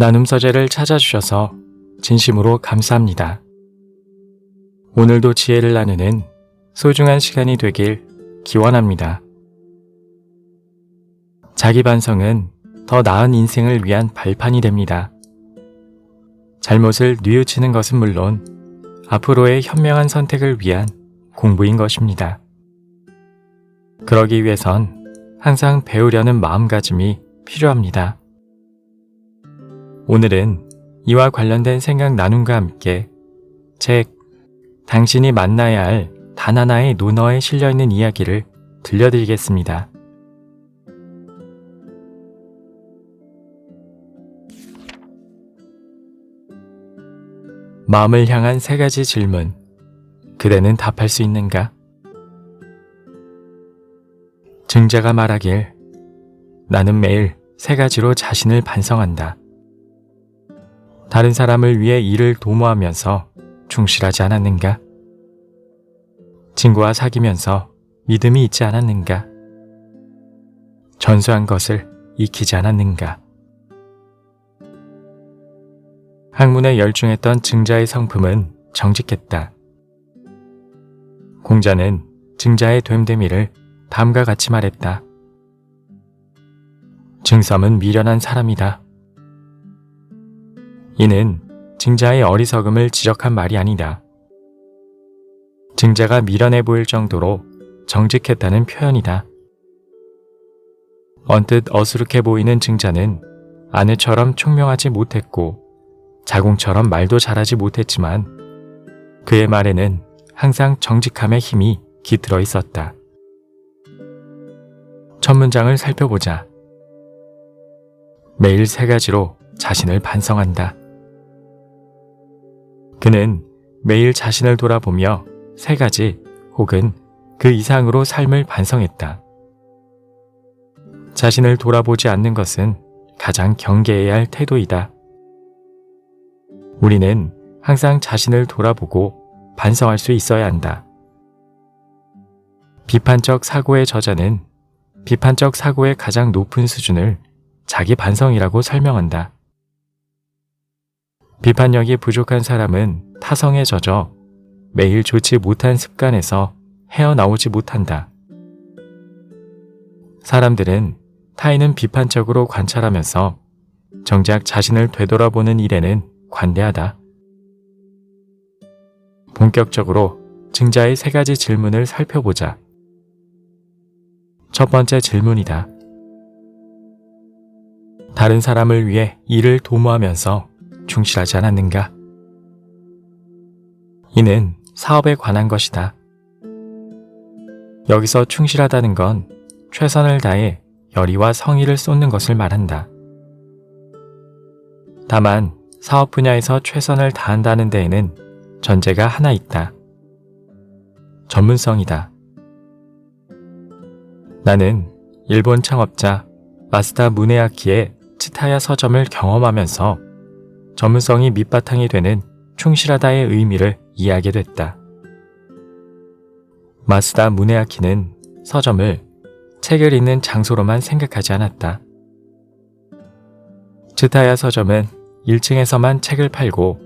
나눔 서재를 찾아주셔서 진심으로 감사합니다. 오늘도 지혜를 나누는 소중한 시간이 되길 기원합니다. 자기 반성은 더 나은 인생을 위한 발판이 됩니다. 잘못을 뉘우치는 것은 물론 앞으로의 현명한 선택을 위한 공부인 것입니다. 그러기 위해선 항상 배우려는 마음가짐이 필요합니다. 오늘은 이와 관련된 생각 나눔과 함께 책 당신이 만나야 할 단 하나의 논어에 실려있는 이야기를 들려드리겠습니다. 마음을 향한 3가지 질문. 그대는 답할 수 있는가? 증자가 말하길, 나는 매일 3가지로 자신을 반성한다. 다른 사람을 위해 일을 도모하면서 충실하지 않았는가? 친구와 사귀면서 믿음이 있지 않았는가? 전수한 것을 익히지 않았는가? 학문에 열중했던 증자의 성품은 정직했다. 공자는 증자의 됨됨이를 다음과 같이 말했다. 증섬은 미련한 사람이다. 이는 증자의 어리석음을 지적한 말이 아니다. 증자가 미련해 보일 정도로 정직했다는 표현이다. 언뜻 어수룩해 보이는 증자는 아내처럼 총명하지 못했고 자궁처럼 말도 잘하지 못했지만 그의 말에는 항상 정직함의 힘이 깃들어 있었다. 첫 문장을 살펴보자. 매일 3가지로 자신을 반성한다. 그는 매일 자신을 돌아보며 3가지 혹은 그 이상으로 삶을 반성했다. 자신을 돌아보지 않는 것은 가장 경계해야 할 태도이다. 우리는 항상 자신을 돌아보고 반성할 수 있어야 한다. 비판적 사고의 저자는 비판적 사고의 가장 높은 수준을 자기 반성이라고 설명한다. 비판력이 부족한 사람은 타성에 젖어 매일 좋지 못한 습관에서 헤어나오지 못한다. 사람들은 타인은 비판적으로 관찰하면서 정작 자신을 되돌아보는 일에는 관대하다. 본격적으로 증자의 3가지 질문을 살펴보자. 첫 번째 질문이다. 다른 사람을 위해 일을 도모하면서 충실하지 않았는가? 이는 사업에 관한 것이다. 여기서 충실하다는 건 최선을 다해 열의와 성의를 쏟는 것을 말한다. 다만 사업 분야에서 최선을 다한다는 데에는 전제가 하나 있다. 전문성이다. 나는 일본 창업자 마스다 무네아키의 츠타야 서점을 경험하면서 전문성이 밑바탕이 되는 충실하다의 의미를 이해하게 됐다. 마스다 무네아키는 서점을 책을 읽는 장소로만 생각하지 않았다. 츠타야 서점은 1층에서만 책을 팔고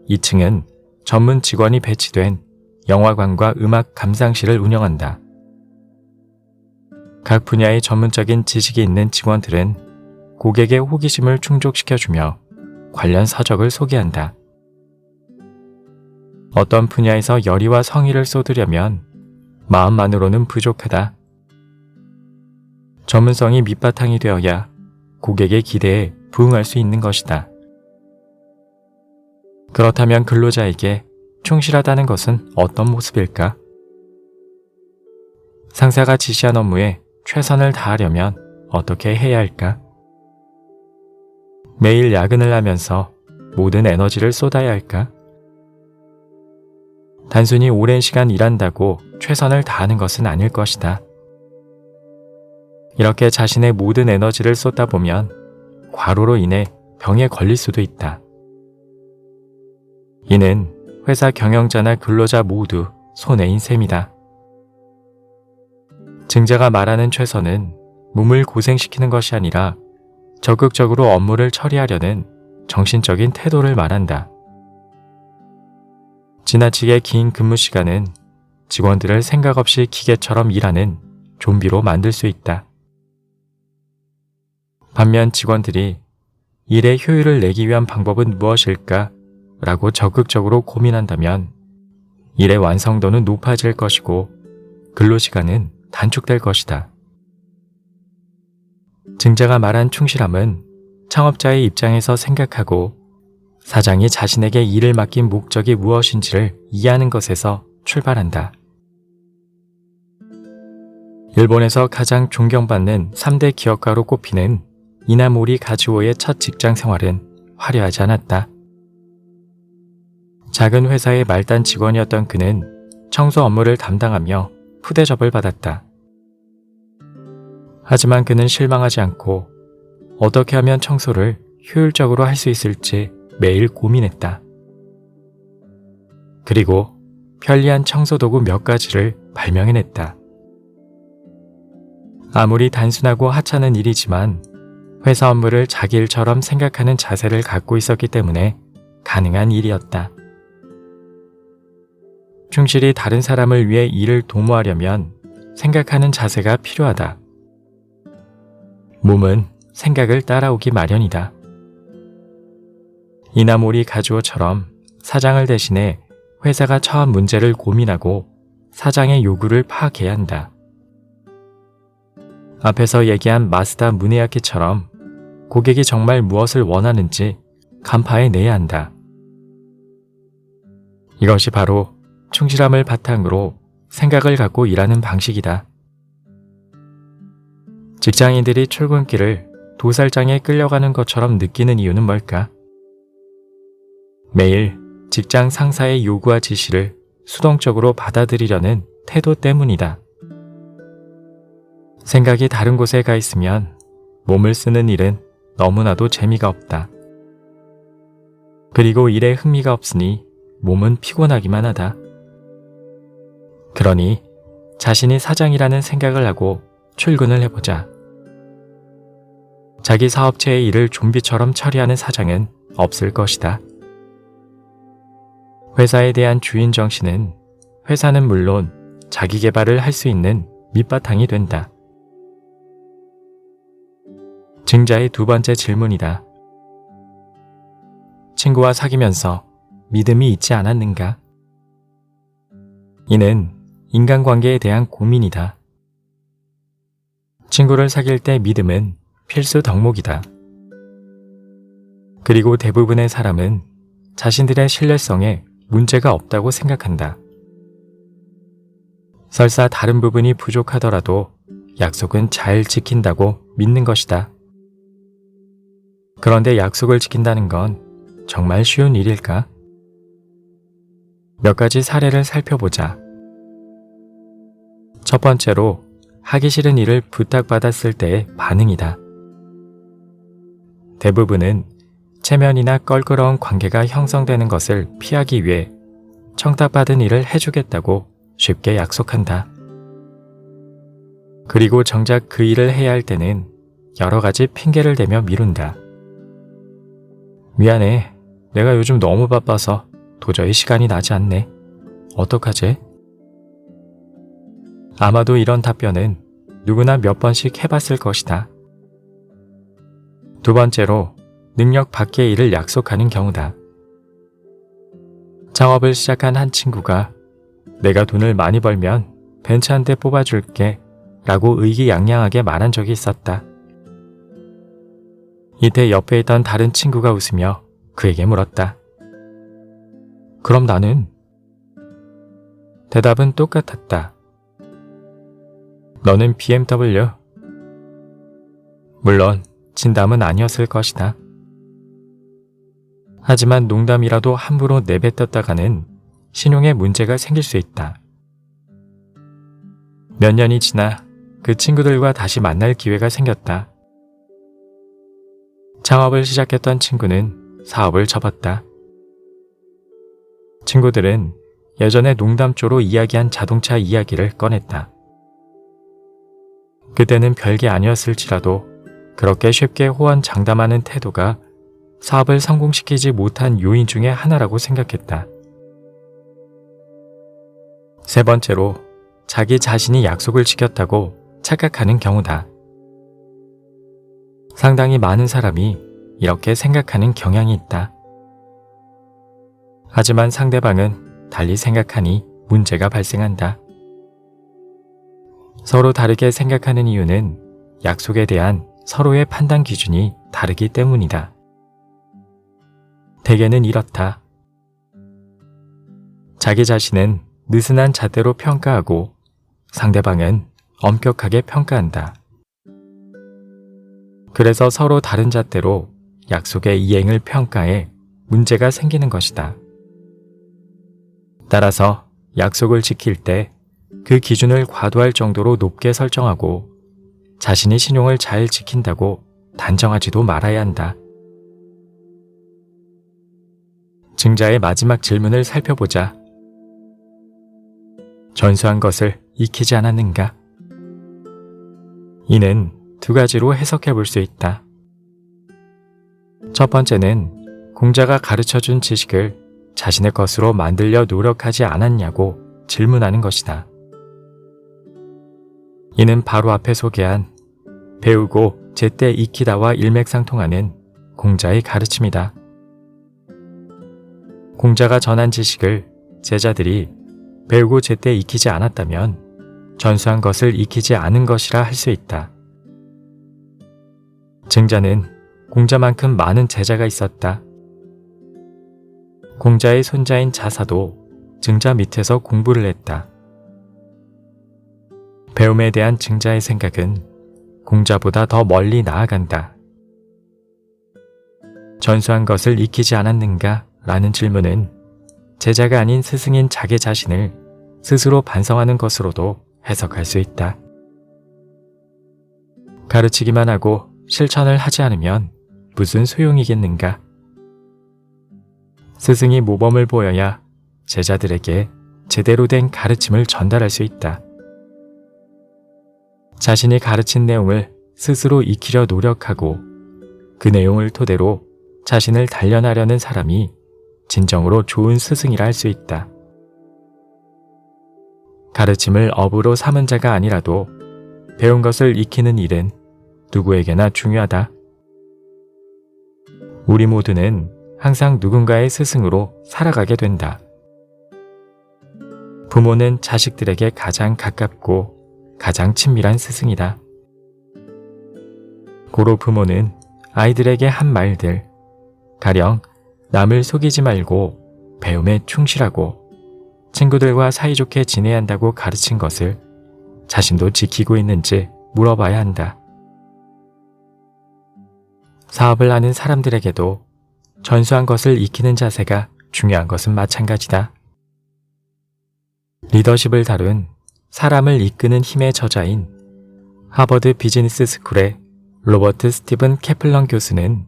2층은 전문 직원이 배치된 영화관과 음악 감상실을 운영한다. 각 분야의 전문적인 지식이 있는 직원들은 고객의 호기심을 충족시켜주며 관련 서적을 소개한다. 어떤 분야에서 열의와 성의를 쏟으려면 마음만으로는 부족하다. 전문성이 밑바탕이 되어야 고객의 기대에 부응할 수 있는 것이다. 그렇다면 근로자에게 충실하다는 것은 어떤 모습일까? 상사가 지시한 업무에 최선을 다하려면 어떻게 해야 할까? 매일 야근을 하면서 모든 에너지를 쏟아야 할까? 단순히 오랜 시간 일한다고 최선을 다하는 것은 아닐 것이다. 이렇게 자신의 모든 에너지를 쏟다 보면 과로로 인해 병에 걸릴 수도 있다. 이는 회사 경영자나 근로자 모두 손해인 셈이다. 증자가 말하는 최선은 몸을 고생시키는 것이 아니라 적극적으로 업무를 처리하려는 정신적인 태도를 말한다. 지나치게 긴 근무 시간은 직원들을 생각 없이 기계처럼 일하는 좀비로 만들 수 있다. 반면 직원들이 일의 효율을 내기 위한 방법은 무엇일까? 라고 적극적으로 고민한다면 일의 완성도는 높아질 것이고 근로시간은 단축될 것이다. 증자가 말한 충실함은 창업자의 입장에서 생각하고 사장이 자신에게 일을 맡긴 목적이 무엇인지를 이해하는 것에서 출발한다. 일본에서 가장 존경받는 3대 기업가로 꼽히는 이나모리 가즈오의 첫 직장 생활은 화려하지 않았다. 작은 회사의 말단 직원이었던 그는 청소 업무를 담당하며 푸대접을 받았다. 하지만 그는 실망하지 않고 어떻게 하면 청소를 효율적으로 할 수 있을지 매일 고민했다. 그리고 편리한 청소도구 몇 가지를 발명해냈다. 아무리 단순하고 하찮은 일이지만 회사 업무를 자기 일처럼 생각하는 자세를 갖고 있었기 때문에 가능한 일이었다. 충실히 다른 사람을 위해 일을 도모하려면 생각하는 자세가 필요하다. 몸은 생각을 따라오기 마련이다. 이나모리 가즈오처럼 사장을 대신해 회사가 처한 문제를 고민하고 사장의 요구를 파악해야 한다. 앞에서 얘기한 마스다 무네야키처럼 고객이 정말 무엇을 원하는지 간파해내야 한다. 이것이 바로 충실함을 바탕으로 생각을 갖고 일하는 방식이다. 직장인들이 출근길을 도살장에 끌려가는 것처럼 느끼는 이유는 뭘까? 매일 직장 상사의 요구와 지시를 수동적으로 받아들이려는 태도 때문이다. 생각이 다른 곳에 가 있으면 몸을 쓰는 일은 너무나도 재미가 없다. 그리고 일에 흥미가 없으니 몸은 피곤하기만 하다. 그러니 자신이 사장이라는 생각을 하고 출근을 해보자. 자기 사업체의 일을 좀비처럼 처리하는 사장은 없을 것이다. 회사에 대한 주인 정신은 회사는 물론 자기 개발을 할 수 있는 밑바탕이 된다. 증자의 두 번째 질문이다. 친구와 사귀면서 믿음이 있지 않았는가? 이는 인간관계에 대한 고민이다. 친구를 사귈 때 믿음은 필수 덕목이다. 그리고 대부분의 사람은 자신들의 신뢰성에 문제가 없다고 생각한다. 설사 다른 부분이 부족하더라도 약속은 잘 지킨다고 믿는 것이다. 그런데 약속을 지킨다는 건 정말 쉬운 일일까? 몇 가지 사례를 살펴보자. 첫 번째로 하기 싫은 일을 부탁받았을 때의 반응이다. 대부분은 체면이나 껄끄러운 관계가 형성되는 것을 피하기 위해 청탁받은 일을 해주겠다고 쉽게 약속한다. 그리고 정작 그 일을 해야 할 때는 여러 가지 핑계를 대며 미룬다. 미안해. 내가 요즘 너무 바빠서 도저히 시간이 나지 않네. 어떡하지? 아마도 이런 답변은 누구나 몇 번씩 해봤을 것이다. 두 번째로 능력 밖의 일을 약속하는 경우다. 창업을 시작한 한 친구가 내가 돈을 많이 벌면 벤츠 한 대 뽑아줄게 라고 의기양양하게 말한 적이 있었다. 이때 옆에 있던 다른 친구가 웃으며 그에게 물었다. 그럼 나는? 대답은 똑같았다. 너는 BMW. 물론 진담은 아니었을 것이다. 하지만 농담이라도 함부로 내뱉었다가는 신용에 문제가 생길 수 있다. 몇 년이 지나 그 친구들과 다시 만날 기회가 생겼다. 창업을 시작했던 친구는 사업을 접었다. 친구들은 예전에 농담조로 이야기한 자동차 이야기를 꺼냈다. 그때는 별게 아니었을지라도 그렇게 쉽게 호언장담하는 태도가 사업을 성공시키지 못한 요인 중에 하나라고 생각했다. 세 번째로, 자기 자신이 약속을 지켰다고 착각하는 경우다. 상당히 많은 사람이 이렇게 생각하는 경향이 있다. 하지만 상대방은 달리 생각하니 문제가 발생한다. 서로 다르게 생각하는 이유는 약속에 대한 서로의 판단 기준이 다르기 때문이다. 대개는 이렇다. 자기 자신은 느슨한 잣대로 평가하고 상대방은 엄격하게 평가한다. 그래서 서로 다른 잣대로 약속의 이행을 평가해 문제가 생기는 것이다. 따라서 약속을 지킬 때 그 기준을 과도할 정도로 높게 설정하고 자신이 신용을 잘 지킨다고 단정하지도 말아야 한다. 증자의 마지막 질문을 살펴보자. 전수한 것을 익히지 않았는가? 이는 두 가지로 해석해 볼 수 있다. 첫 번째는 공자가 가르쳐준 지식을 자신의 것으로 만들려 노력하지 않았냐고 질문하는 것이다. 이는 바로 앞에 소개한 배우고 제때 익히다와 일맥상통하는 공자의 가르침이다. 공자가 전한 지식을 제자들이 배우고 제때 익히지 않았다면 전수한 것을 익히지 않은 것이라 할 수 있다. 증자는 공자만큼 많은 제자가 있었다. 공자의 손자인 자사도 증자 밑에서 공부를 했다. 배움에 대한 증자의 생각은 공자보다 더 멀리 나아간다. 전수한 것을 익히지 않았는가? 라는 질문은 제자가 아닌 스승인 자기 자신을 스스로 반성하는 것으로도 해석할 수 있다. 가르치기만 하고 실천을 하지 않으면 무슨 소용이겠는가? 스승이 모범을 보여야 제자들에게 제대로 된 가르침을 전달할 수 있다. 자신이 가르친 내용을 스스로 익히려 노력하고 그 내용을 토대로 자신을 단련하려는 사람이 진정으로 좋은 스승이라 할 수 있다. 가르침을 업으로 삼은 자가 아니라도 배운 것을 익히는 일은 누구에게나 중요하다. 우리 모두는 항상 누군가의 스승으로 살아가게 된다. 부모는 자식들에게 가장 가깝고 가장 친밀한 스승이다. 고로 부모는 아이들에게 한 말들, 가령 남을 속이지 말고 배움에 충실하고 친구들과 사이좋게 지내야 한다고 가르친 것을 자신도 지키고 있는지 물어봐야 한다. 사업을 하는 사람들에게도 전수한 것을 익히는 자세가 중요한 것은 마찬가지다. 리더십을 다룬 사람을 이끄는 힘의 저자인 하버드 비즈니스 스쿨의 로버트 스티븐 캐플런 교수는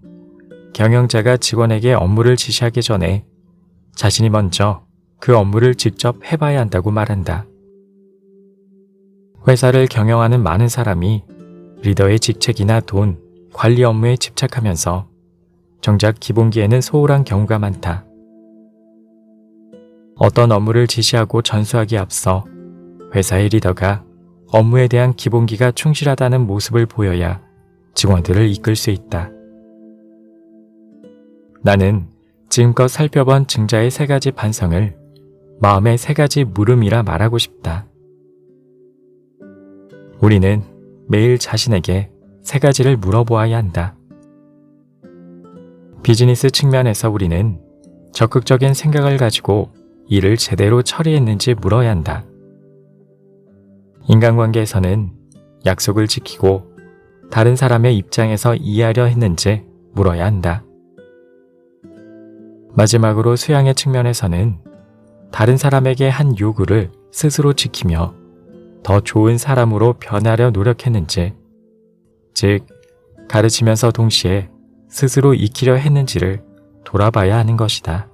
경영자가 직원에게 업무를 지시하기 전에 자신이 먼저 그 업무를 직접 해봐야 한다고 말한다. 회사를 경영하는 많은 사람이 리더의 직책이나 돈, 관리 업무에 집착하면서 정작 기본기에는 소홀한 경우가 많다. 어떤 업무를 지시하고 전수하기에 앞서 회사의 리더가 업무에 대한 기본기가 충실하다는 모습을 보여야 직원들을 이끌 수 있다. 나는 지금껏 살펴본 증자의 세 가지 반성을 마음의 세 가지 물음이라 말하고 싶다. 우리는 매일 자신에게 세 가지를 물어보아야 한다. 비즈니스 측면에서 우리는 적극적인 생각을 가지고 일을 제대로 처리했는지 물어야 한다. 인간관계에서는 약속을 지키고 다른 사람의 입장에서 이해하려 했는지 물어야 한다. 마지막으로 수양의 측면에서는 다른 사람에게 한 요구를 스스로 지키며 더 좋은 사람으로 변하려 노력했는지, 즉 가르치면서 동시에 스스로 익히려 했는지를 돌아봐야 하는 것이다.